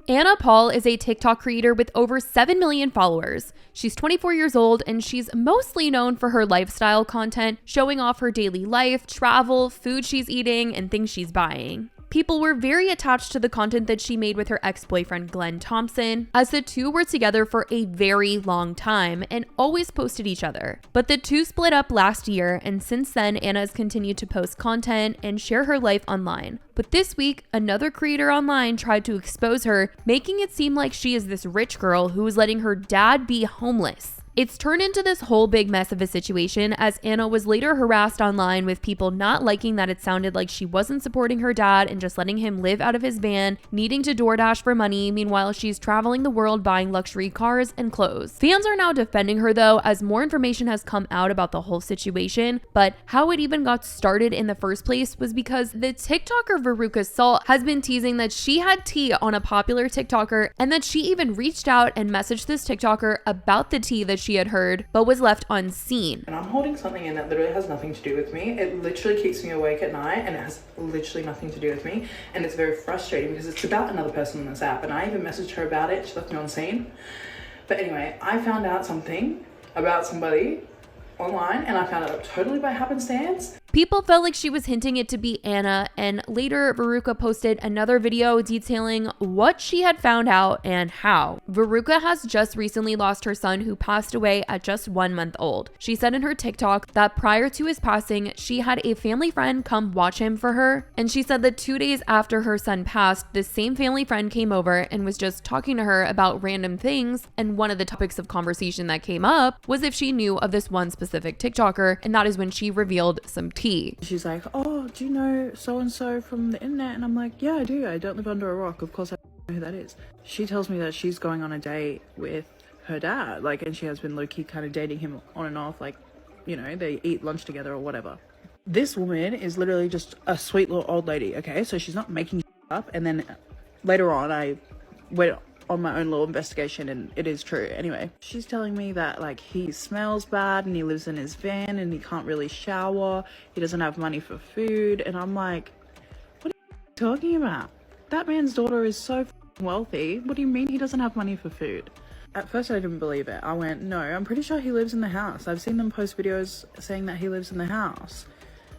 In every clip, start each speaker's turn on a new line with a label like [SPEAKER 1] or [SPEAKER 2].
[SPEAKER 1] Anna Paul is a TikTok creator with over 7 million followers. She's 24 years old and she's mostly known for her lifestyle content, showing off her daily life, travel, food she's eating, and things she's buying. People were very attached to the content that she made with her ex-boyfriend Glenn Thompson, as the two were together for a very long time and always posted each other. But the two split up last year, and since then, Anna has continued to post content and share her life online. But this week, another creator online tried to expose her, making it seem like she is this rich girl who is letting her dad be homeless. It's turned into this whole big mess of a situation, as Anna was later harassed online with people not liking that it sounded like she wasn't supporting her dad and just letting him live out of his van, needing to DoorDash for money. Meanwhile, she's traveling the world buying luxury cars and clothes. Fans are now defending her though, as more information has come out about the whole situation, but how it even got started in the first place was because the TikToker Veruca Salt has been teasing that she had tea on a popular TikToker, and that she even reached out and messaged this TikToker about the tea that she had heard, but was left unseen.
[SPEAKER 2] And I'm holding something in that literally has nothing to do with me. It literally keeps me awake at night, and it has literally nothing to do with me. And it's very frustrating because it's about another person on this app, and I even messaged her about it. She left me on scene. But anyway, I found out something about somebody online, and I found it out totally by happenstance.
[SPEAKER 1] People felt like she was hinting it to be Anna, and later Veruca posted another video detailing what she had found out and how. Veruca has just recently lost her son, who passed away at just 1 month old. She said in her TikTok that prior to his passing, she had a family friend come watch him for her, and she said that 2 days after her son passed, this same family friend came over and was just talking to her about random things, and one of the topics of conversation that came up was if she knew of this one specific TikToker, and that is when she revealed some tea.
[SPEAKER 2] She's like, oh, do you know so-and-so from the internet? And I'm like, yeah, I do. I don't live under a rock. Of course I know who that is. She tells me that she's going on a date with her dad, like, and she has been low-key kind of dating him on and off, like, you know, they eat lunch together or whatever. This woman is literally just a sweet little old lady, okay? So she's not making up. And then later on, I went on my own little investigation, and it is true. Anyway, she's telling me that like he smells bad and he lives in his van and he can't really shower, he doesn't have money for food, and I'm like, what are you talking about? That man's daughter is so wealthy. What do you mean he doesn't have money for food? At first I didn't believe it. I went, no, I'm pretty sure he lives in the house. I've seen them post videos saying that he lives in the house.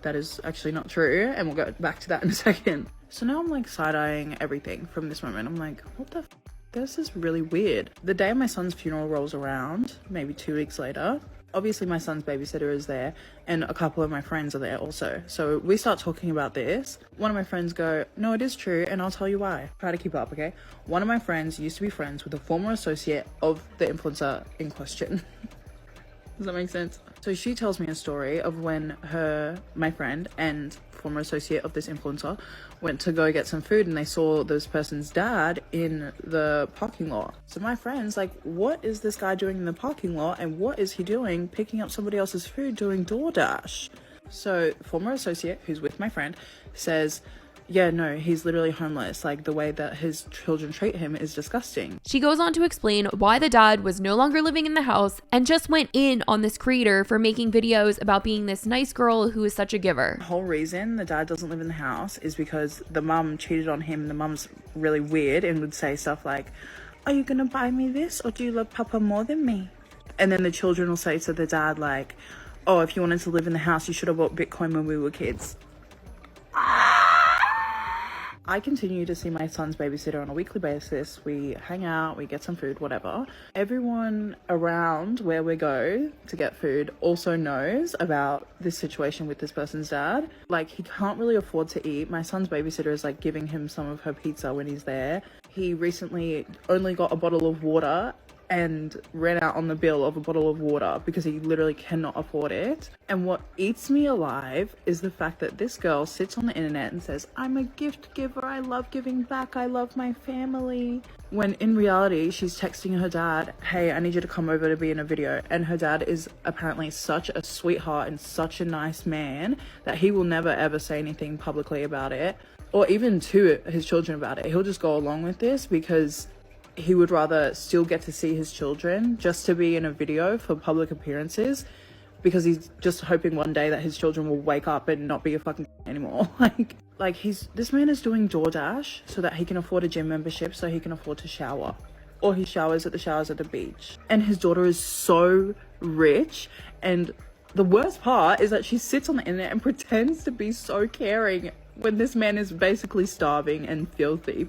[SPEAKER 2] That is actually not true, and we'll go back to that in a second. So now I'm like side-eyeing everything from this moment. I'm like, what the f? This is really weird. The day my son's funeral rolls around, maybe 2 weeks later, obviously my son's babysitter is there and a couple of my friends are there also. So we start talking about this. One of my friends go, no, it is true, and I'll tell you why. Try to keep up, okay? One of my friends used to be friends with a former associate of the influencer in question. Does that make sense? So she tells me a story of when my friend and former associate of this influencer went to go get some food, and they saw this person's dad in the parking lot. So my friend's like, what is this guy doing in the parking lot, and what is he doing picking up somebody else's food doing DoorDash? So former associate, who's with my friend, says, yeah, no, he's literally homeless. Like, the way that his children treat him is disgusting.
[SPEAKER 1] She goes on to explain why the dad was no longer living in the house and just went in on this creator for making videos about being this nice girl who is such a giver.
[SPEAKER 2] The whole reason the dad doesn't live in the house is because the mum cheated on him. The mum's really weird and would say stuff like, are you gonna buy me this, or do you love Papa more than me? And then the children will say to the dad like, oh, if you wanted to live in the house, you should have bought Bitcoin when we were kids. I continue to see my son's babysitter on a weekly basis. We hang out, we get some food, whatever. Everyone around where we go to get food also knows about this situation with this person's dad. Like, he can't really afford to eat. My son's babysitter is like giving him some of her pizza when he's there. He recently only got a bottle of water and ran out on the bill of a bottle of water because he literally cannot afford it. And what eats me alive is the fact that this girl sits on the internet and says, I'm a gift giver, I love giving back, I love my family. When in reality, she's texting her dad, hey, I need you to come over to be in a video. And her dad is apparently such a sweetheart and such a nice man that he will never ever say anything publicly about it, or even to his children about it. He'll just go along with this because he would rather still get to see his children just to be in a video for public appearances because he's just hoping one day that his children will wake up and not be a fucking anymore. This man is doing DoorDash so that he can afford a gym membership, so he can afford to shower, or he showers at the beach. And his daughter is so rich, and the worst part is that she sits on the internet and pretends to be so caring when this man is basically starving and filthy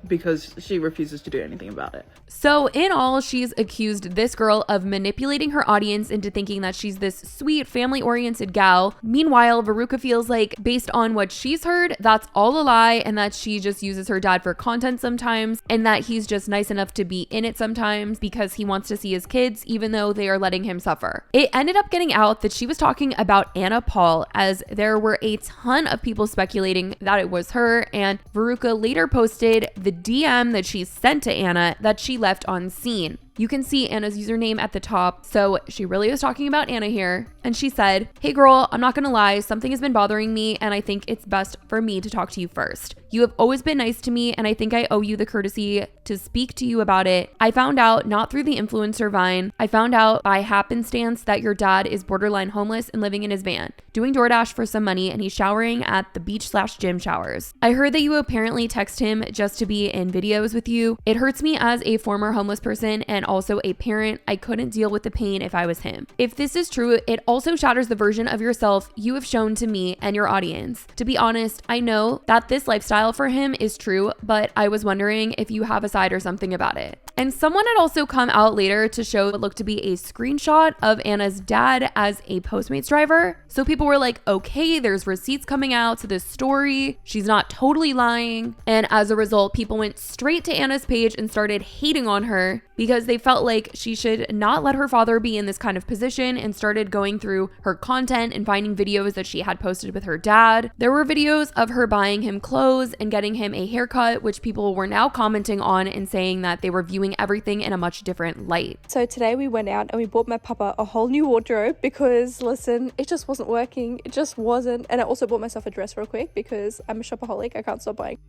[SPEAKER 2] because she refuses to do anything about it.
[SPEAKER 1] So in all, she's accused this girl of manipulating her audience into thinking that she's this sweet, family-oriented gal. Meanwhile, Veruca feels like, based on what she's heard, that's all a lie, and that she just uses her dad for content sometimes, and that he's just nice enough to be in it sometimes because he wants to see his kids, even though they are letting him suffer. It ended up getting out that she was talking about Anna Paul, as there were a ton of people speculating that it was her, and Veruca later posted the DM that she sent to Anna that she left unseen. You can see Anna's username at the top, so she really was talking about Anna here. And she said, "Hey girl, I'm not gonna lie, something has been bothering me and I think it's best for me to talk to you first. You have always been nice to me and I think I owe you the courtesy to speak to you about it. I found out not through the influencer Vine. I found out by happenstance that your dad is borderline homeless and living in his van, doing DoorDash for some money, and he's showering at the beach/gym showers. I heard that you apparently text him just to be in videos with you. It hurts me as a former homeless person and also a parent. I couldn't deal with the pain if I was him. If this is true, it also shatters the version of yourself you have shown to me and your audience. To be honest, I know that this lifestyle for him is true, but I was wondering if you have a side or something about it." And someone had also come out later to show what looked to be a screenshot of Anna's dad as a Postmates driver. So people were like, okay, there's receipts coming out to this story. She's not totally lying. And as a result, people went straight to Anna's page and started hating on her because they felt like she should not let her father be in this kind of position, and started going through her content and finding videos that she had posted with her dad. There were videos of her buying him clothes and getting him a haircut, which people were now commenting on and saying that they were viewing everything in a much different light.
[SPEAKER 3] So today we went out and we bought my papa a whole new wardrobe because, listen, it just wasn't working. It just wasn't. And I also bought myself a dress real quick because I'm a shopaholic. I can't stop buying.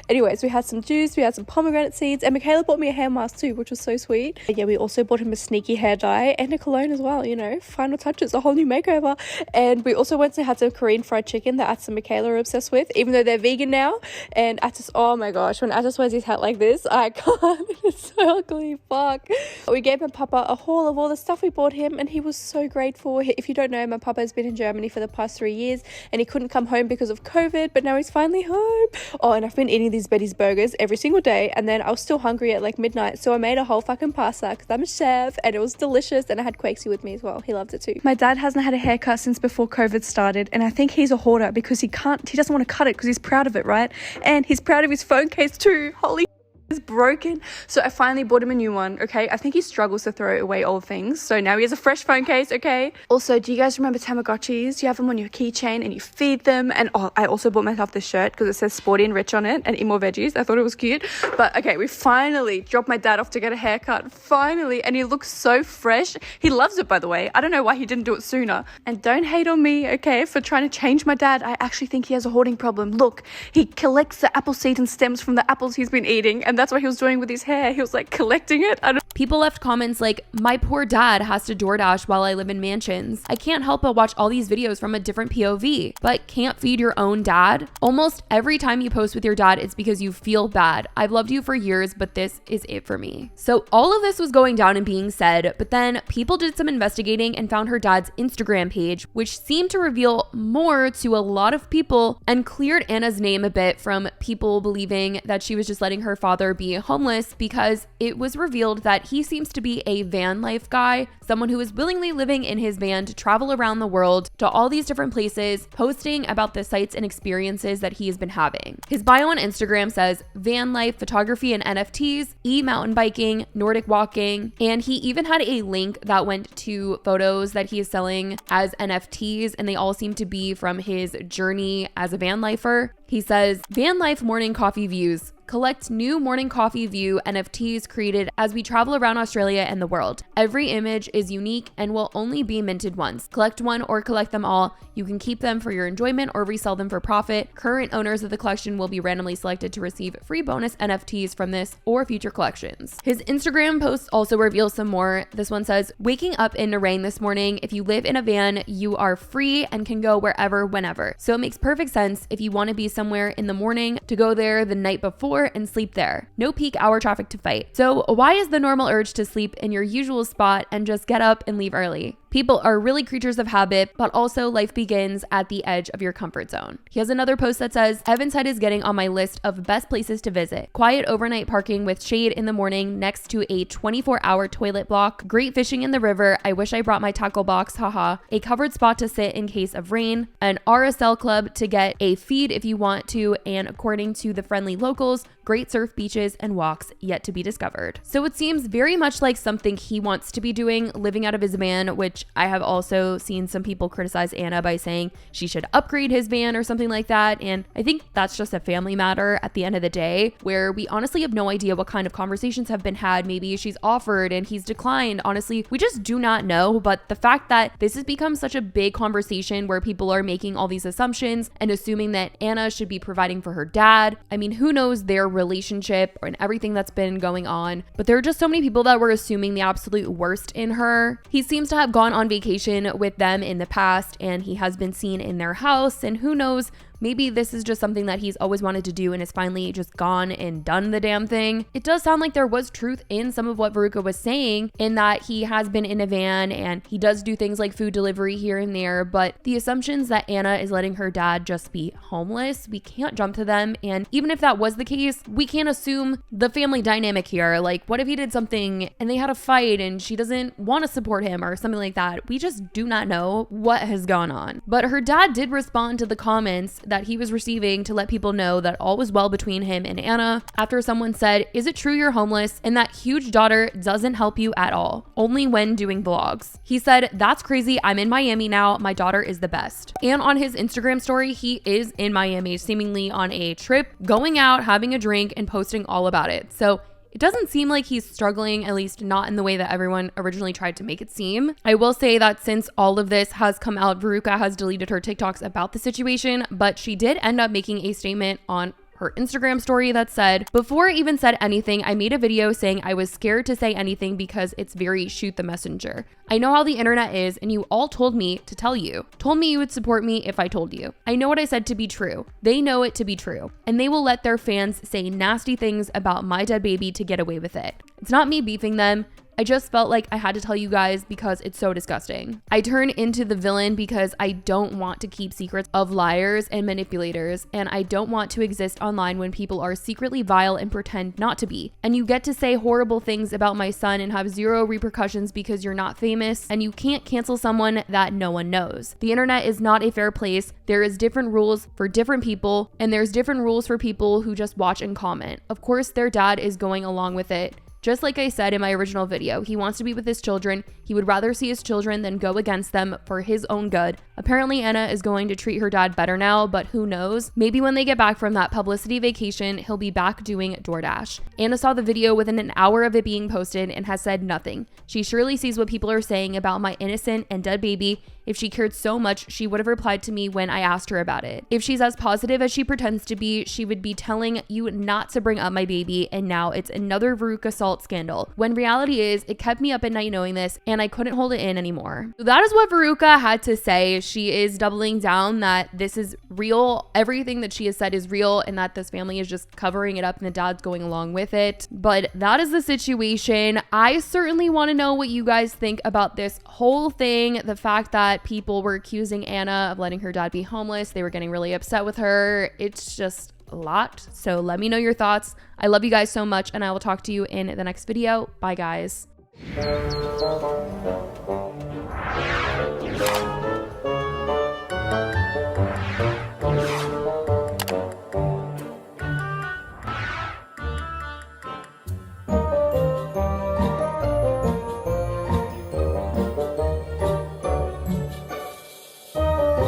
[SPEAKER 3] Anyways, we had some juice, we had some pomegranate seeds, and Michaela bought me a hair mask too, which was so sweet. And yeah, we also bought him a sneaky hair dye and a cologne as well, you know, final touches, a whole new makeover. And we also went to have some Korean fried chicken that Atis and Michaela are obsessed with, even though they're vegan now. And Atis, oh my gosh, when Atis wears his hat like this, I can't. It's so ugly, fuck. We gave my papa a haul of all the stuff we bought him, and he was so grateful. If you don't know, my papa has been in Germany for the past 3 years, and he couldn't come home because of COVID, but now he's finally home. Oh, and I've been eating these Betty's burgers every single day, and then I was still hungry at like midnight, so I made a whole fucking pasta because I'm a chef, and it was delicious, and I had Quakesy with me as well. He loved it too. My dad hasn't had a haircut since before COVID started, and I think he's a hoarder because he doesn't want to cut it because he's proud of it, right? And he's proud of his phone case too. Holy is broken. So I finally bought him a new one. Okay, I think he struggles to throw away old things, so now he has a fresh phone case. Okay, also, do you guys remember Tamagotchis? You have them on your keychain and you feed them. And oh, I also bought myself this shirt because it says sporty and rich on it, and eat more veggies. I thought it was cute. But okay, we finally dropped my dad off to get a haircut, finally, and he looks so fresh. He loves it, by the way. I don't know why he didn't do it sooner. And don't hate on me, okay, for trying to change my dad. I actually think he has a hoarding problem. Look, he collects the apple seeds and stems from the apples he's been eating, and that's what he was doing with his hair. He was like collecting it.
[SPEAKER 1] People left comments like, "My poor dad has to DoorDash while I live in mansions. I can't help but watch all these videos from a different POV, but can't feed your own dad." Almost every time you post with your dad, it's because you feel bad. I've loved you for years, but this is it for me. So all of this was going down and being said, but then people did some investigating and found her dad's Instagram page, which seemed to reveal more to a lot of people and cleared Anna's name a bit from people believing that she was just letting her father be homeless, because it was revealed that he seems to be a van life guy, someone who is willingly living in his van to travel around the world to all these different places, posting about the sights and experiences that he has been having. His bio on Instagram says van life, photography and NFTs, mountain biking, Nordic walking, and he even had a link that went to photos that he is selling as NFTs, and they all seem to be from his journey as a van lifer. He says, van life morning coffee views. Collect new morning coffee view NFTs created as we travel around Australia and the world. Every image is unique and will only be minted once. Collect one or collect them all. You can keep them for your enjoyment or resell them for profit. Current owners of the collection will be randomly selected to receive free bonus NFTs from this or future collections. His Instagram post also reveals some more. This one says, waking up in the rain this morning. If you live in a van, you are free and can go wherever, whenever. So it makes perfect sense if you want to be somewhere in the morning to go there the night before and sleep there. No peak hour traffic to fight. So why is the normal urge to sleep in your usual spot and just get up and leave early? People are really creatures of habit, but also life begins at the edge of your comfort zone. He has another post that says, Evanside is getting on my list of best places to visit. Quiet overnight parking with shade in the morning next to a 24-hour toilet block. Great fishing in the river. I wish I brought my tackle box, haha. A covered spot to sit in case of rain. An RSL club to get a feed if you want to, and according to the friendly locals, great surf beaches and walks yet to be discovered. So it seems very much like something he wants to be doing, living out of his van, which I have also seen some people criticize Anna by saying she should upgrade his van or something like that. And I think that's just a family matter at the end of the day, where we honestly have no idea what kind of conversations have been had. Maybe she's offered and he's declined. Honestly, we just do not know. But the fact that this has become such a big conversation where people are making all these assumptions and assuming that Anna should be providing for her dad. I mean, who knows their relationship and everything that's been going on. But there are just so many people that were assuming the absolute worst in her. He seems to have gone on vacation with them in the past, and he has been seen in their house, and who knows, maybe this is just something that he's always wanted to do and has finally just gone and done the damn thing. It does sound like there was truth in some of what Veruca was saying, in that he has been in a van and he does do things like food delivery here and there, but the assumptions that Anna is letting her dad just be homeless, we can't jump to them. And even if that was the case, we can't assume the family dynamic here. Like, what if he did something and they had a fight and she doesn't want to support him or something like that? We just do not know what has gone on. But her dad did respond to the comments that he was receiving to let people know that all was well between him and Anna after someone said, is it true you're homeless and that huge daughter doesn't help you at all, only when doing vlogs? He said, that's crazy, I'm in Miami now, my daughter is the best. And on his Instagram story, he is in Miami, seemingly on a trip, going out, having a drink, and posting all about it. So it doesn't seem like he's struggling, at least not in the way that everyone originally tried to make it seem. I will say that since all of this has come out, Veruca has deleted her TikToks about the situation, but she did end up making a statement on her Instagram story that said, before I even said anything, I made a video saying I was scared to say anything because it's very shoot the messenger. I know how the internet is, and you all told me to tell you. Told me you would support me if I told you. I know what I said to be true. They know it to be true. And they will let their fans say nasty things about my dead baby to get away with it. It's not me beefing them. I just felt like I had to tell you guys because it's so disgusting. I turn into the villain because I don't want to keep secrets of liars and manipulators, and I don't want to exist online when people are secretly vile and pretend not to be. And you get to say horrible things about my son and have zero repercussions because you're not famous, and you can't cancel someone that no one knows. The internet is not a fair place. There is different rules for different people, and there's different rules for people who just watch and comment. Of course, their dad is going along with it. Just like I said in my original video, he wants to be with his children. He would rather see his children than go against them for his own good. Apparently, Anna is going to treat her dad better now, but who knows? Maybe when they get back from that publicity vacation, he'll be back doing DoorDash. Anna saw the video within an hour of it being posted and has said nothing. She surely sees what people are saying about my innocent and dead baby. If she cared so much, she would have replied to me when I asked her about it. If she's as positive as she pretends to be, she would be telling you not to bring up my baby, and now it's another Veruca Salt scandal. When reality is, it kept me up at night knowing this, and I couldn't hold it in anymore. So that is what Veruca had to say. She is doubling down that this is real. Everything that she has said is real, and that this family is just covering it up and the dad's going along with it. But that is the situation. I certainly want to know what you guys think about this whole thing. The fact that people were accusing Anna of letting her dad be homeless. They were getting really upset with her. It's just a lot. So let me know your thoughts. I love you guys so much, and I will talk to you in the next video. Bye, guys.